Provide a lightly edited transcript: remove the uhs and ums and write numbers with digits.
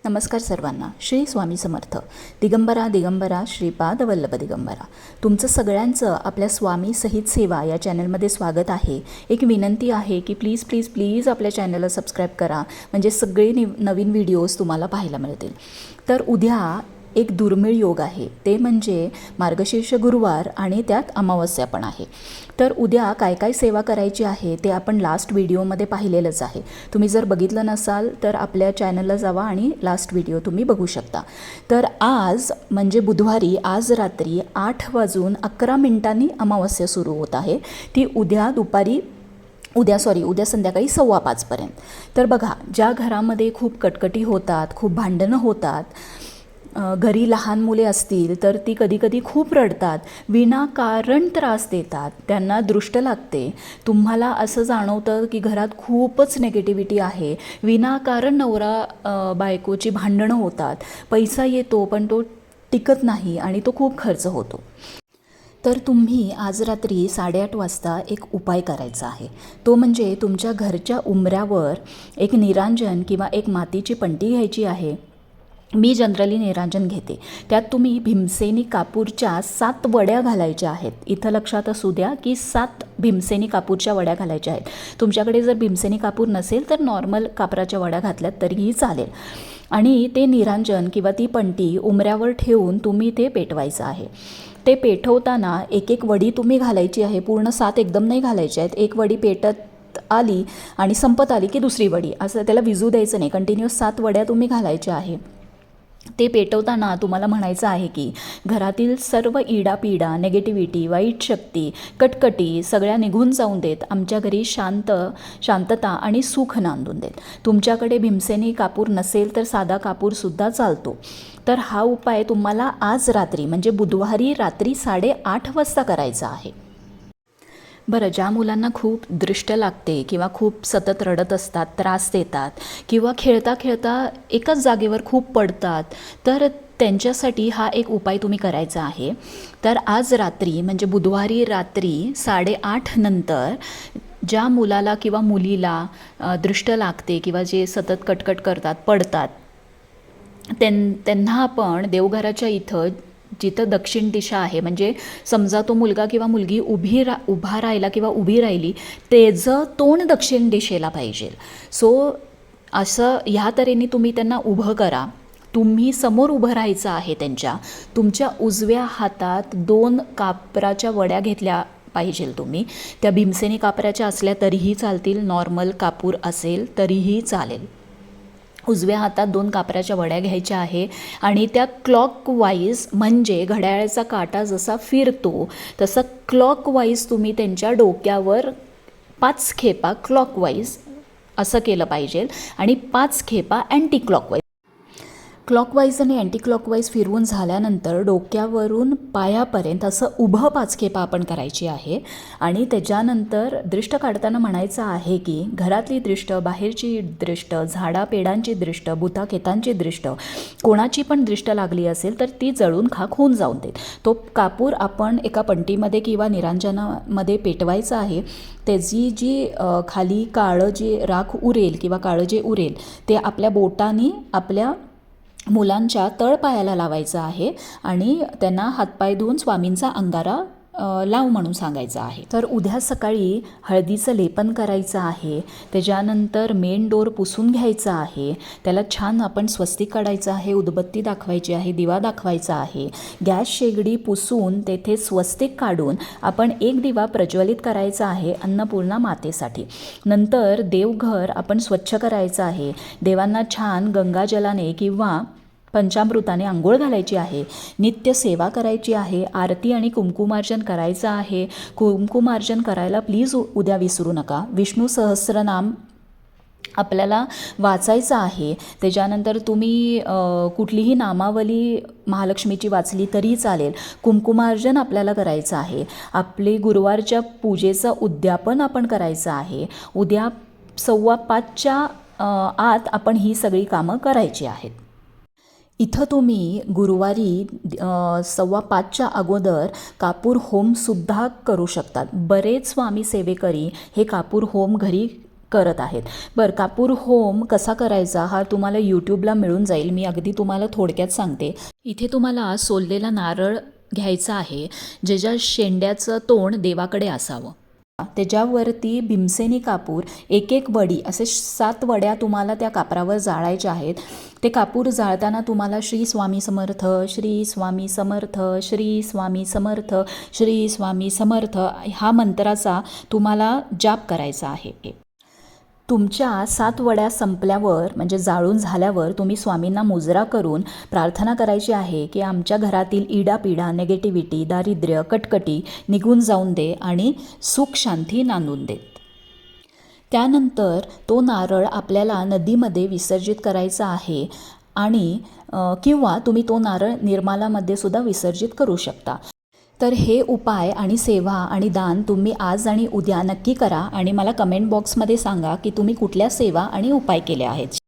नमस्कार सर्वांना. श्री स्वामी समर्थ. दिगंबरा दिगंबरा श्रीपाद वल्लभ दिगंबरा. तुमचं सगळ्यांचं आपल्या स्वामी सहित सेवा या चॅनलमध्ये स्वागत आहे. एक विनंती आहे की प्लीज प्लीज प्लीज आपल्या चॅनलला सबस्क्राईब करा, म्हणजे सगळे नवीन व्हिडिओज तुम्हाला पाहायला मिळतील. तर उद्या एक दुर्मिळ योग आहे, ते म्हणजे मार्गशीर्ष गुरुवार आणि त्यात अमावस्या पण आहे. तर उद्या काय काय सेवा करायची आहे ते आपण लास्ट व्हिडिओमध्ये पाहिलेलंच आहे. तुम्ही जर बघितलं नसाल तर आपल्या चॅनलला जावा आणि लास्ट व्हिडिओ तुम्ही बघू शकता. तर आज म्हणजे बुधवारी, आज रात्री 8:11 अमावस्या सुरू होत आहे. ती उद्या संध्याकाळी 5:15पर्यंत. तर बघा, ज्या घरामध्ये खूप कटकटी होतात, खूप भांडणं होतात, घरी लहान मुले असतील तर ती कधीकधी खूप रडतात, विनाकारण त्रास देतात, त्यांना दृष्ट लागते, तुम्हाला असं जाणवतं की घरात खूपच नेगेटिव्हिटी आहे, विनाकारण नवरा बायकोची भांडणं होतात, पैसा येतो पण तो टिकत नाही आणि तो खूप खर्च होतो. तर तुम्ही आज रात्री 8:30 वाजता एक उपाय करायचा आहे. तो म्हणजे तुमच्या घरच्या उंबऱ्यावर एक निरांजन किंवा एक मातीची पंटी घ्यायची आहे. मी जनरली निरांजन घेते. त्यात तुम्ही भीमसेनी कापूरच्या 7 वड्या घालायच्या आहेत. इथं लक्षात असू द्या की 7 भीमसेनी कापूरच्या वड्या घालायच्या आहेत. तुमच्याकडे जर भीमसेनी कापूर नसेल तर नॉर्मल कापराच्या वड्या घातल्यात तरीही चालेल. आणि ते निरांजन किंवा ती पंटी उंबऱ्यावर ठेवून तुम्ही ते पेटवायचं आहे. ते पेटवताना एक एक वडी तुम्ही घालायची आहे. पूर्ण 7 एकदम नाही घालायच्या आहेत. एक वडी पेटत आली आणि संपत आली की दुसरी वडी, असं त्याला विजू द्यायचं नाही. कंटिन्युअस 7 वड्या तुम्ही घालायच्या आहे. ते पेटवताना तुम्हाला म्हणायचं आहे की घरातील सर्व इडापिडा, नेगेटिव्हिटी, वाईट शक्ती, कटकटी सगळ्या निघून जाऊन देत, आमच्या घरी शांतता आणि सुख नांदून देत. तुमच्याकडे भीमसेनी कापूर नसेल तर साधा कापूरसुद्धा चालतो. तर हा उपाय तुम्हाला आज रात्री म्हणजे बुधवारी रात्री 8:30 वाजता करायचा आहे. बरं, ज्या मुलांना खूप दृष्ट लागते किंवा खूप सतत रडत असतात, त्रास देतात किंवा खेळता खेळता एकाच जागेवर खूप पडतात, तर त्यांच्यासाठी हा एक उपाय तुम्ही करायचा आहे. तर आज रात्री म्हणजे बुधवारी रात्री 8:30 नंतर ज्या मुलाला किंवा मुलीला दृष्ट लागते किंवा जे सतत कटकट करतात, पडतात, त्यांना आपण देवघराच्या इथं जिथं दक्षिण दिशा आहे, म्हणजे समजा तो मुलगा किंवा मुलगी उभा राहिला किंवा उभी राहिली, त्याचं तोंड दक्षिण दिशेला पाहिजे. सो असं ह्या तऱ्हेने तुम्ही त्यांना उभं करा. तुम्ही समोर उभं राहायचं आहे त्यांच्या. तुमच्या उजव्या हातात 2 कापराच्या वड्या घेतल्या पाहिजे तुम्ही. त्या भीमसेनी कापराच्या असल्या तरीही चालतील, नॉर्मल कापूर असेल तरीही चालेल. उजव्या हातात 2 कापराच्या वड्या घ्यायच्या आहे आणि त्या क्लॉकवाईज, म्हणजे घड्याळाचा काटा जसा फिरतो तसं क्लॉकवाईज तुम्ही त्यांच्या डोक्यावर 5 खेपा क्लॉकवाईज असं केलं पाहिजे आणि 5 खेपा अँटी क्लॉकवाईज. क्लॉकवाईज आणि अँटी क्लॉकवाईज फिरवून झाल्यानंतर डोक्यावरून पायापर्यंत असं उभं 5 खेपा आपण करायची आहे. आणि त्याच्यानंतर दृष्ट काढताना म्हणायचं आहे की घरातली दृष्ट, बाहेरची दृष्ट, झाडापेडांची दृष्ट, भूताखेतांची दृष्ट, कोणाची पण दृष्ट लागली असेल तर ती जळून खाक होऊन जाऊन देत. तो कापूर आपण एका पंटीमध्ये किंवा निरांजनामध्ये पेटवायचा आहे. त्याची जी खाली काळं जे राख उरेल किंवा काळं जे उरेल ते आपल्या बोटांनी आपल्या मुलांच्या तळपायाला लावायचं आहे आणि त्यांना हातपाय धुवून स्वामींचा अंगारा लाव म्हणून सांगायचं आहे. तर उद्या सकाळी हळदीचं लेपन करायचं आहे. त्याच्यानंतर मेन डोर पुसून घ्यायचा आहे. त्याला छान आपण स्वस्तिक काढायचं आहे, उदबत्ती दाखवायची आहे, दिवा दाखवायचा आहे. गॅस शेगडी पुसून तेथे स्वस्तिक काढून आपण एक दिवा प्रज्वलित करायचा आहे अन्नपूर्णा मातेसाठी. नंतर देवघर आपण स्वच्छ करायचं आहे. देवांना छान गंगाजलाने किंवा पंचामृताने आंघोळ घालायची आहे. नित्य सेवा करायची आहे. आरती आणि कुंकुमार्जन करायचं आहे. कुंकुमार्जन करायला प्लीज उद्या विसरू नका. विष्णू सहस्रनाम आपल्याला वाचायचं आहे. त्याच्यानंतर तुम्ही कुठलीही नामावली महालक्ष्मीची वाचली तरी चालेल. कुंकुमार्जन आपल्याला करायचं आहे. आपले गुरुवारच्या पूजेचं उद्यापन आपण करायचं आहे. उद्या 5:15च्या आत आपण ही सगळी कामं करायची आहेत. इथं तुम्ही गुरुवारी 5:15च्या अगोदर कापूर होमसुद्धा करू शकतात. बरेच स्वामी सेवेकरी हे कापूर होम घरी करत आहेत. बरं, कापूर होम कसा करायचा हा तुम्हाला यूट्यूबला मिळून जाईल. मी अगदी तुम्हाला थोडक्यात सांगते. इथे तुम्हाला सोललेला नारळ घ्यायचा आहे, ज्याच्या शेंड्याचं तोंड देवाकडे असावं. त्याच्यावरती भीमसेनी कापूर एक एक वडी असे 7 वड्या तुम्हाला त्या कापरावर जाळायच्या आहेत. ते कापूर जाळताना तुम्हाला श्री स्वामी समर्थ, श्री स्वामी समर्थ, श्री स्वामी समर्थ, श्री स्वामी समर्थ ह्या मंत्राचा तुम्हाला जाप करायचा आहे. तुमच्या 7 वड्या संपल्यावर म्हणजे जाळून झाल्यावर तुम्ही स्वामींना मुजरा करून प्रार्थना करायची आहे की आमच्या घरातील इडापिडा, नेगेटिव्हिटी, दारिद्र्य, कटकटी निघून जाऊन दे आणि सुख शांती नांदून देत. त्यानंतर तो नारळ आपल्याला नदीमध्ये विसर्जित करायचा आहे आणि किंवा तुम्ही तो नारळ निर्मालामध्ये सुद्धा विसर्जित करू शकता. तर हे उपाय आणि सेवा आणि दान तुम्ही आज आणि उद्या नक्की करा आणि मला कमेंट बॉक्समध्ये सांगा की तुम्ही कुठल्या सेवा आणि उपाय केले आहेत.